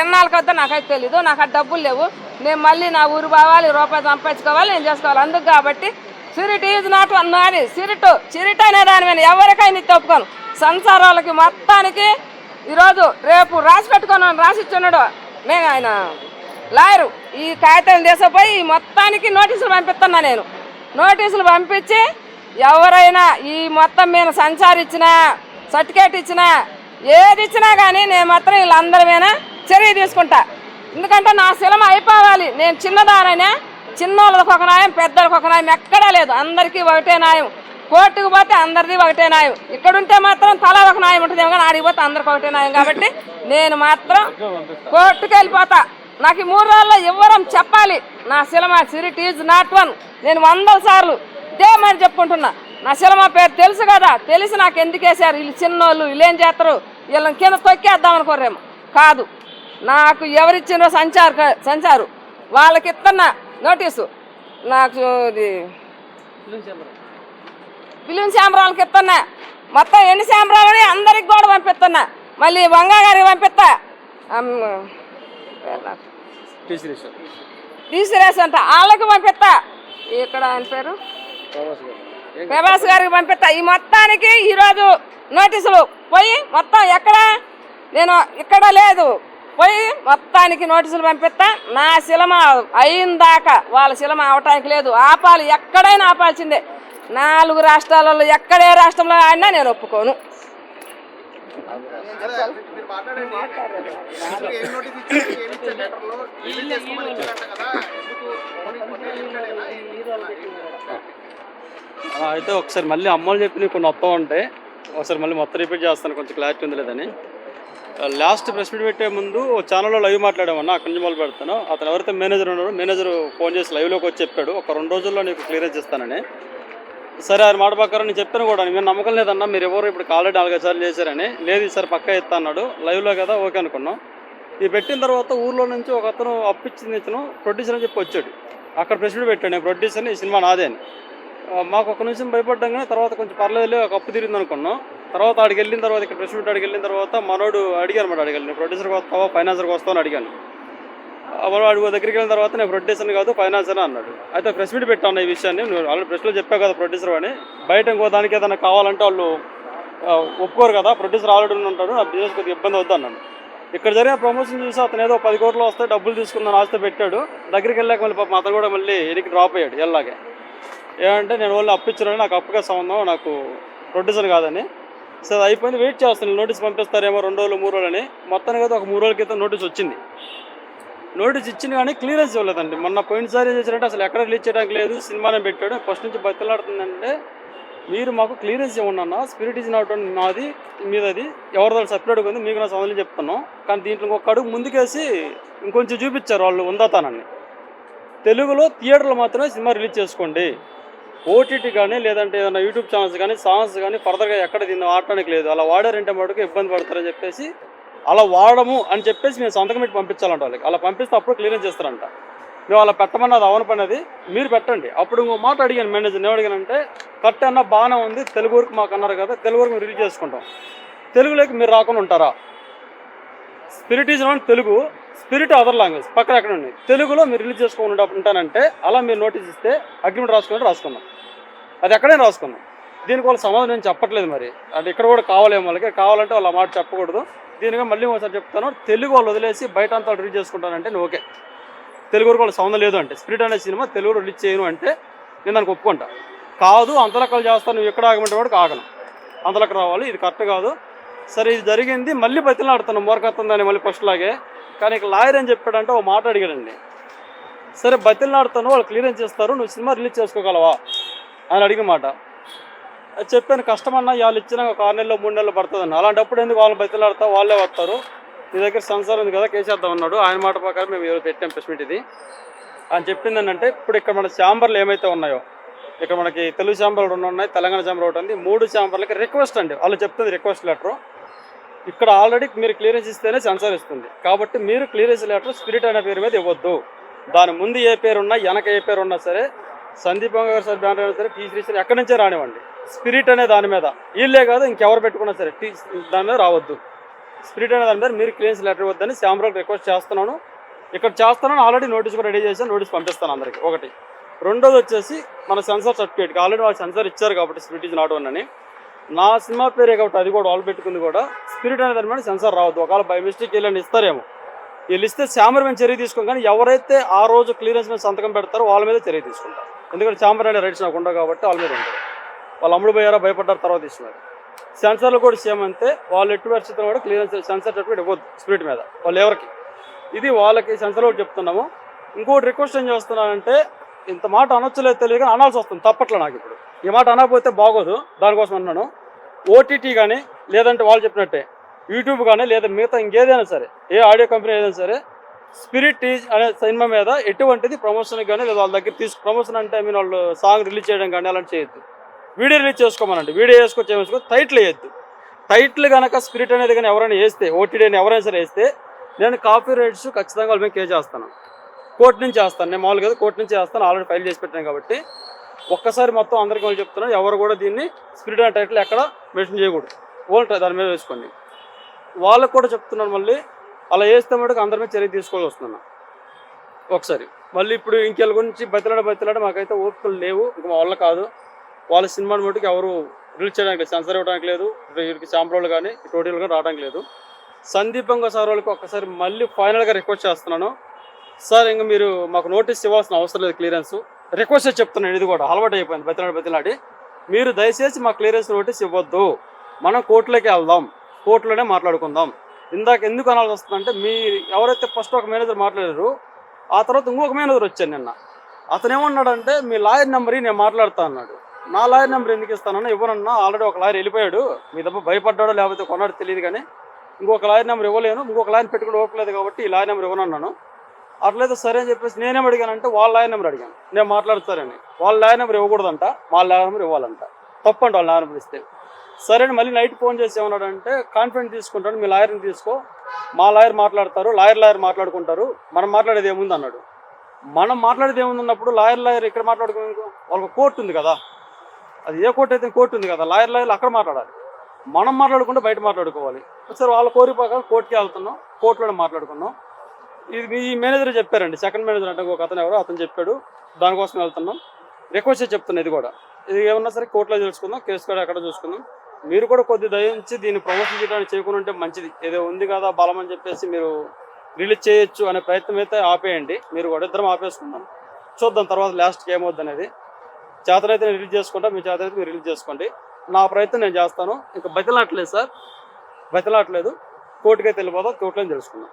ఎన్నాళ్ళకి వద్దా నాకైతే తెలీదు. నాకు ఆ డబ్బులు లేవు. నేను మళ్ళీ నా ఊరు పోవాలి, రూపాయి సంపాదించుకోవాలి, నేను చేసుకోవాలి. అందుకు కాబట్టి సిరిట్ ఈజ్ నాట్ వన్ అని చిరిట్ అనే దాని మీద ఎవరికైనా ఒప్పుకోను. సంసారాలకి మొత్తానికి ఈరోజు రేపు రాసి పెట్టుకున్నాను, రాసి ఇచ్చున్నాడు మేము ఆయన లాయరు. ఈ కాగితం తీసుకుపోయి మొత్తానికి నోటీసులు పంపిస్తున్నా. నేను నోటీసులు పంపించి ఎవరైనా ఈ మొత్తం మీద సంచారం ఇచ్చినా, సర్టిఫికేట్ ఇచ్చినా, ఏది ఇచ్చినా కానీ నేను మాత్రం వీళ్ళందరి మీద చర్య తీసుకుంటా. ఎందుకంటే నా శిలమ అయిపోవాలి. నేను చిన్నదానైనా, చిన్నోళ్ళకి ఒక న్యాయం, పెద్దలకు ఒక న్యాయం ఎక్కడా లేదు. అందరికీ ఒకటే న్యాయం. కోర్టుకు పోతే అందరిది ఒకటే న్యాయం. ఇక్కడ ఉంటే మాత్రం తలా ఒక న్యాయం ఉంటుందేమో, కానీ ఆడికి పోతే అందరికి ఒకటే న్యాయం. కాబట్టి నేను మాత్రం కోర్టుకు వెళ్ళిపోతా. నాకు 3 రోజుల్లో ఇవ్వరం చెప్పాలి. నా శిలమ సిరిట్ ఈజ్ నాట్ వన్. నేను 100 సార్లు ఇదే మరి చెప్పుకుంటున్నా. నా శిలమ పేరు తెలుసు కదా, తెలిసి నాకు ఎందుకు వేసారు? వీళ్ళు చిన్నోళ్ళు, వీళ్ళు ఏం చేస్తారు? వీళ్ళని కింద తొక్కేద్దాం అనుకోరేమో. కాదు, నాకు ఎవరిచ్చినో సంచారు వాళ్ళకి ఇస్తున్నా నోటీసు. నాకు ఇది ఫిలిం శాంబ్రాలకి ఇస్తున్నా. మొత్తం ఎన్ని శాంబ్రాలని అందరికి కూడా పంపిస్తున్నా. మళ్ళీ వంగా గారికి పంపిస్తా. తీసిరేసి అంట వాళ్ళకి పంపిస్తా. ఇక్కడ ఆయన పేరు ప్రభాస్ గారికి పంపిస్తా. ఈ మొత్తానికి ఈరోజు నోటీసులు పోయి మొత్తం ఎక్కడ నేను ఇక్కడ లేదు పోయి మొత్తానికి నోటీసులు పంపిస్తా. నా శిలమ అయిందాకా వాళ్ళ శిలమ అవటానికి లేదు. ఆపాలి, ఎక్కడైనా ఆపాల్సిందే. 4 రాష్ట్రాలలో ఎక్కడే రాష్ట్రంలో ఆడినా నేను ఒప్పుకోను. అయితే ఒకసారి మళ్ళీ అమ్మలు చెప్పి కొన్ని వస్తూ ఉంటాయి. ఒకసారి మళ్ళీ మొత్తం రిపీట్ చేస్తాను, కొంచెం క్లారిటీ ఉంది లేదని. లాస్ట్ ప్రెస్ మీట్ పెట్టే ముందు ఛానల్లో లైవ్ మాట్లాడామన్నా, అక్కడి నుంచి మొదలు పెడతాను. అతను ఎవరైతే మేనేజర్ ఉన్నాడో మేనేజర్ ఫోన్ చేసి లైవ్లోకి వచ్చి చెప్పాడు, ఒక 2 రోజుల్లో నీకు క్లియరెన్స్ ఇస్తానని. సరే ఆయన మాట ప్రకారం నేను చెప్పాను కూడా, మీరు నమ్మకం లేదన్నా, మీరు ఎవరు ఇప్పుడు ఆల్రెడీ 4-5 సార్లు చేశారని. లేదు ఈసారి పక్కా ఇస్తా అన్నాడు. లైవ్లో కదా ఓకే అనుకున్నాం. ఇది పెట్టిన తర్వాత ఊర్లో నుంచి ఒక అతను అప్పిచ్చింది ఇతను ప్రొడ్యూసర్ అని చెప్పి వచ్చాడు. అక్కడ ప్రెస్ మీట్ పెట్టాడు, నేను ప్రొడ్యూసర్ని, ఈ సినిమా నాదే అని. మాకు ఒక నిమిషం భయపడ్డాం, కానీ తర్వాత కొంచెం పర్లేదు, ఒక అప్పు తిరిగింది అనుకున్నాం. తర్వాత ఆడికి వెళ్ళిన తర్వాత, ఇక్కడ ప్రెస్ మీట్ ఆడికి వెళ్ళిన తర్వాత మనోడు అడిగాను మాట, అడిగాను నేను ప్రొడ్యూసర్కి వస్తావా ఫైనాన్సర్కి వస్తావు అని అడిగాను. మనోడు దగ్గరికి వెళ్ళిన తర్వాత నేను ప్రొడ్యూసర్ని కాదు ఫైనాన్సర్ అన్నాడు. అయితే ప్రెస్ మీట్ పెట్టాను ఈ విషయాన్ని, నువ్వు ఆల్రెడీ ప్రెస్లో చెప్పావు కదా ప్రొడ్యూసర్ అని. బయట ఇంకో దానికి ఏదైనా కావాలంటే వాళ్ళు ఒప్పుకోరు కదా, ప్రొడ్యూసర్ ఆల్రెడీ ఉంటాడు, నా బిజినెస్ కొద్దిగా ఇబ్బంది అవుద్ది అన్నాను. ఇక్కడ జరిగిన ప్రమోషన్ చూసి అతను ఏదో 10 కోట్లు వస్తే డబ్బులు తీసుకుందని ఆస్తి పెట్టాడు. దగ్గరికి వెళ్ళాక మళ్ళీ పాపం అతను కూడా మళ్ళీ ఎనికి డ్రాప్ అయ్యాడు. ఎలాగే ఏమంటే నేను వాళ్ళు అప్పించానని, నాకు అప్పుగా సంబంధం, నాకు ప్రొడ్యూసర్ కాదని. సరే అయిపోయింది, వెయిట్ చేస్తాను, నోటీస్ పంపిస్తారేమో 2 రోజులు 3 రోజులని. మొత్తానికి అయితే ఒక 3 రోజుల క్రితం నోటీస్ వచ్చింది. నోటీస్ ఇచ్చింది కానీ క్లియరెన్స్ ఇవ్వలేదండి. మొన్న పోయినసారి ఏం చేశారంటే అసలు ఎక్కడ రిలీజ్ చేయడానికి లేదు, సినిమానే పెట్టాడు. ఫస్ట్ నుంచి బతిలాడుతుందంటే, మీరు మాకు క్లియరెన్స్ ఇవ్వండి, స్పిరిట్ ఈజ్ నాట్ నాది మీదది ఎవరిదో సపరేట్గా ఉంది, మీకు నా సంబంధం చెప్తున్నాం. కానీ దీంట్లో ఇంకొక అడుగు ముందుకేసి ఇంకొంచెం చూపించారు వాళ్ళు ఉందాతానని. తెలుగులో థియేటర్లో మాత్రమే సినిమా రిలీజ్ చేసుకోండి, ఓటీటీ కానీ లేదంటే ఏదైనా యూట్యూబ్ ఛానల్స్ కానీ సాంగ్స్ కానీ ఫర్దర్గా ఎక్కడ దీన్ని ఆడటానికి లేదు. అలా వాడారంటే మటుకు ఇబ్బంది పడతారని చెప్పేసి అలా వాడము అని చెప్పేసి మేము సంతకం పెట్టి పంపించాలంట వాళ్ళకి. అలా పంపిస్తే అప్పుడు క్లియరెన్స్ చేస్తారంట. మేము అలా పెట్టమన్నది అవన పనేది, మీరు పెట్టండి. అప్పుడు ఇంకో మాట అడిగాను మేనేజర్ని, ఏమడిగానంటే కరెక్ట్ అన్న బాగానే ఉంది, తెలుగు వరకు మాకు అన్నారు కదా, తెలుగు వరకు మేము రిలీజ్ చేసుకుంటాం, తెలుగులోకి మీరు రాకుండా ఉంటారా? Spirit is not Telugu, spirit other language పక్కన ఎక్కడ ఉంది, తెలుగులో మీరు రిలీజ్ చేసుకోకుండా ఉంటానంటే అలా మీరు నోటీస్ ఇస్తే అగ్రిమెంట్ రాసుకుందాం, అది ఎక్కడైనా రాసుకుందాం. దీనికి వాళ్ళ సమాధానం నేను చెప్పట్లేదు. మరి అంటే ఇక్కడ కూడా కావాలేమో వాళ్ళకి, కావాలంటే వాళ్ళ మాట చెప్పకూడదు. దీనిగా మళ్ళీ ఒకసారి చెప్తాను, తెలుగు వాళ్ళు వదిలేసి బయట అంతా రిలీజ్ చేసుకుంటానంటే నేను ఓకే, తెలుగు వరకు వాళ్ళ సంబంధం లేదు అంటే, స్పిరిట్ అనే సినిమా తెలుగు రిలీజ్ చేయను అంటే నేను దానికి ఒప్పుకుంటా. కాదు అంతలక్కలు చేస్తాను, నువ్వు ఎక్కడ ఆగమంటే వాడికి ఆగను, అంతలక్క రావాలి, ఇది కరెక్ట్ కాదు. సరే ఇది జరిగింది, మళ్ళీ బతిలాడుతాను మూర్ఖత్వం దాన్ని మళ్ళీ ఫస్ట్ లాగే. కానీ ఇక లాయర్ అని చెప్పాడంటే ఓ మాట అడిగాడండి, సరే బతిలాడుతాను వాళ్ళు క్లియరెన్స్ చేస్తారు, నువ్వు సినిమా రిలీజ్ చేసుకోగలవా అని అడిగిన మాట. చెప్పాను, కష్టమన్నా వాళ్ళు ఇచ్చిన ఒక 6 నెలలు 3 నెలలు పడుతుందన్న. అలాంటప్పుడు ఎందుకు వాళ్ళు బతిలాడతా, వాళ్ళే వస్తారు, నీ దగ్గర సెన్సార్ ఉంది కదా కేసేద్దాం అన్నాడు. ఆయన మాట ప్రకారం మేము ఎవరు పెట్టాం ప్రెస్ మీట్ ఇది. ఆయన చెప్పింది ఏంటంటే, ఇప్పుడు ఇక్కడ మన ఛాంబర్లు ఏమైతే ఉన్నాయో, ఇక్కడ మనకి తెలుగు ఛాంబర్లు 2 ఉన్నాయి, తెలంగాణ ఛాంబర్ ఒకటి ఉంది, 3 ఛాంబర్లకి రిక్వెస్ట్ అండి, వాళ్ళు చెప్తుంది రిక్వెస్ట్ లెటరు. ఇక్కడ ఆల్రెడీ మీరు క్లియరెన్స్ ఇస్తేనే సెన్సార్ ఇస్తుంది, కాబట్టి మీరు క్లియరెన్స్ లెటర్ స్పిరిట్ అనే పేరు మీద ఇవ్వద్దు. దాని ముందు ఏ పేరు ఉన్నా వెనక ఏ పేరు ఉన్నా సరే, సందీప్ గారు సార్ బ్యానర్ అయినా సరే, శ్రీశ్రీ ఎక్కడి నుంచే రానివ్వండి, స్పిరిట్ అనే దాని మీద వీళ్ళే కాదు ఇంకెవరు పెట్టుకున్నా సరే దాని మీద రావద్దు. స్పిరిట్ అనే దాని మీద మీరు క్లియరెన్స్ లెటర్ ఇవ్వద్దని శాంబ్రోకి రిక్వెస్ట్ చేస్తున్నాను. ఇక్కడ చేస్తున్నాను, ఆల్రెడీ నోటీస్ కూడా రెడీ చేశాను, నోటీస్ పంపిస్తాను అందరికి. ఒకటి. రెండోది వచ్చేసి మన సెన్సార్ సర్టిఫికేట్కి ఆల్రెడీ వాళ్ళు సెన్సార్ ఇచ్చారు కాబట్టి స్పిరిట్ ఈజ్ నాట్ వన్ అని. నా సినిమా పేరే కాబట్టి అది కూడా వాళ్ళు పెట్టుకుంది కూడా స్పిరిట్ అనే దాని మీద సెన్సార్ రావద్దు. ఒకవేళ బై మిస్టేక్ వెళ్ళని ఇస్తారేమో, వీళ్ళు ఇస్తే ఛాంబర్ మీద చర్య తీసుకోం, కానీ ఎవరైతే ఆ రోజు క్లియరెన్స్ మీద సంతకం పెడతారో వాళ్ళ మీద చర్య తీసుకుంటారు. ఎందుకంటే ఛాంబర్ అనే రైట్స్ నాకు ఉండవు కాబట్టి వాళ్ళ మీద ఉంటారు. వాళ్ళు అమ్ముడు పోయారా భయపడ్డారు తర్వాత ఇస్తున్నారు. సెన్సార్లు కూడా సేమ్ అంతే, వాళ్ళు ఎట్టి పరిస్థితుల్లో కూడా క్లియరెన్స్ సెన్సార్ సర్టిఫికేట్ ఇవ్వద్దు స్పిరిట్ మీద వాళ్ళు ఎవరికి. ఇది వాళ్ళకి సెన్సార్లో కూడా చెప్తున్నాము. ఇంకోటి రిక్వెస్ట్ ఏం చేస్తున్నానంటే, ఇంత మాట అనొచ్చలేదు తెలియదు కానీ అనాల్సి వస్తుంది, తప్పట్లే నాకు. ఇప్పుడు ఈ మాట అనకపోతే బాగోదు, దానికోసం అన్నాను. ఓటీటీ కానీ లేదంటే వాళ్ళు చెప్పినట్టే యూట్యూబ్ కానీ లేదా మిగతా ఇంకేదైనా సరే, ఏ ఆడియో కంపెనీ ఏదైనా సరే, స్పిరిట్ ఈజ్ అనే సినిమా మీద ఎటువంటిది ప్రమోషన్ కానీ లేదా వాళ్ళ దగ్గర ప్రమోషన్ అంటే వాళ్ళు సాంగ్ రిలీజ్ చేయడం కానీ అలాంటి చేయొద్దు. వీడియో రిలీజ్ చేసుకోమనండి, వీడియో వేసుకో టైటిల్ వేయద్దు. టైటిల్ కనుక స్పిరిట్ అనేది కానీ ఎవరైనా వేస్తే, ఓటీటీ అని ఎవరైనా సరే వేస్తే, నేను కాపీ రైట్స్ ఖచ్చితంగా వాళ్ళ మీద కేసు చేస్తాను. కోర్టు నుంచి వేస్తాను, నేను మామూలుగా కోర్టు నుంచి వేస్తాను, ఆల్రెడీ ఫైల్ చేసి పెట్టాను కాబట్టి. ఒక్కసారి మొత్తం అందరికీ వాళ్ళు చెప్తున్నాను, ఎవరు కూడా దీన్ని స్పిరిట్ అనే టైటిల్ ఎక్కడ మెన్షన్ చేయకూడదు, ఓన్లీ దాని మీద వేసుకోండి. వాళ్ళకు కూడా చెప్తున్నాను, మళ్ళీ అలా వేస్తే మటుకు అందరి మీద చర్య తీసుకోవాల్సి వస్తున్నాను ఒకసారి. మళ్ళీ ఇప్పుడు ఇంకెళ్ళ గురించి బతిలాడ మాకైతే ఓపికలు లేవు, ఇంకా మా వల్ల కాదు. వాళ్ళ సినిమాని మటుకు ఎవరు రిలీజ్ చేయడానికి లేదు, సెన్సర్ ఇవ్వడానికి లేదు, వీరికి శాంప్రోలు కానీ టోటల్ కానీ రావడానికి లేదు. సందీపంగా సార్ వాళ్ళకి ఒక్కసారి మళ్ళీ ఫైనల్గా రిక్వెస్ట్ చేస్తున్నాను, సార్ ఇంకా మీరు మాకు నోటీస్ ఇవ్వాల్సిన అవసరం లేదు, క్లియరెన్స్ రిక్వెస్ట్ చెప్తున్నాను. ఇది కూడా అలవాటు అయిపోయింది బతిలాడి. మీరు దయచేసి మా క్లియరెన్స్ నోటీస్ ఇవ్వద్దు, మనం కోర్టులోకి వెళ్దాం, కోర్టులోనే మాట్లాడుకుందాం. ఇందాక ఎందుకు అనాల్సి వస్తుందంటే, మీ ఎవరైతే ఫస్ట్ ఒక మేనేజర్ మాట్లాడారు, ఆ తర్వాత ఇంకొక మేనేజర్ వచ్చాను నిన్న. అతను ఏమన్నాడంటే, మీ లాయర్ నెంబర్ నేను మాట్లాడుతా అన్నాడు. నా లాయర్ నెంబర్ ఎందుకు ఇస్తానన్నా, ఇవ్వనన్నా, ఆల్రెడీ ఒక లాయర్ వెళ్ళిపోయాడు, మీ దెబ్బ భయపడ్డాడో లేకపోతే కొన్నాడు తెలియదు, కానీ ఇంకొక లాయర్ నెంబర్ ఇవ్వలేను, ఇంకొక లాయర్ పెట్టుకుని ఓపలేదు కాబట్టి ఈ లాయర్ నెంబర్ ఇవ్వనన్నాను. అట్లయితే సరే అని చెప్పేసి నేనేం అడిగానంటే, వాళ్ళ లాయర్ నెంబర్ అడిగాను, నేను మాట్లాడతారని. వాళ్ళ లాయర్ నెంబర్ ఇవ్వకూడదంట, మా లాయర్ నెంబర్ ఇవ్వాలంట, తప్పంట వాళ్ళ లాయర్ నెంబర్ ఇస్తే. సరే అని మళ్ళీ నైట్ ఫోన్ చేసి ఏమన్నాడంటే, కాన్ఫిడెంట్ తీసుకుంటాను, మీ లాయర్ని తీసుకో, మా లాయర్ మాట్లాడతారు, లాయర్ మాట్లాడుకుంటారు, మనం మాట్లాడేది ఏముంది అన్నాడు. మనం మాట్లాడేది ఏముంది అన్నప్పుడు లాయర్ ఇక్కడ మాట్లాడుకునే వాళ్ళకి కోర్టు ఉంది కదా, అది ఏ కోర్టు అయితే కోర్టు ఉంది కదా, లాయర్లు అక్కడ మాట్లాడాలి, మనం మాట్లాడుకుంటే బయట మాట్లాడుకోవాలి. సరే వాళ్ళ కోరిక ప్రకారం కోర్టుకి వెళ్తున్నాం, కోర్టులోనే మాట్లాడుకున్నాం. ఇది మీ మేనేజర్ చెప్పారండి, సెకండ్ మేనేజర్ అంటే ఒక అతను ఎవరో అతను చెప్పాడు, దానికోసం వెళ్తున్నాం. రిక్వెస్ట్ చెప్తున్నాను, ఇది కూడా ఇది ఏమన్నా సరే కోర్టులో తెలుసుకుందాం, కేసు కూడా ఎక్కడ చూసుకుందాం. మీరు కూడా కొద్ది దయించి దీన్ని ప్రమోషన్ చేయడానికి చేయకుండా ఉంటే మంచిది. ఏదో ఉంది కదా బలం అని చెప్పేసి మీరు రిలీజ్ చేయొచ్చు అనే ప్రయత్నం అయితే ఆపేయండి. మీరు కూడా ఇద్దరం ఆపేసుకుందాం, చూద్దాం తర్వాత లాస్ట్కి ఏమవుద్ది అనేది. చేతనైతే నేను రిలీజ్ చేసుకుంటా, మీ చేతనైతే మీరు రిలీజ్ చేసుకోండి. నా ప్రయత్నం నేను చేస్తాను. ఇంకా బతిలాట్లేదు సార్, బతిలాట్లేదు, కోర్టుకైతే వెళ్ళిపోదాం, కోర్టులో తెలుసుకుందాం.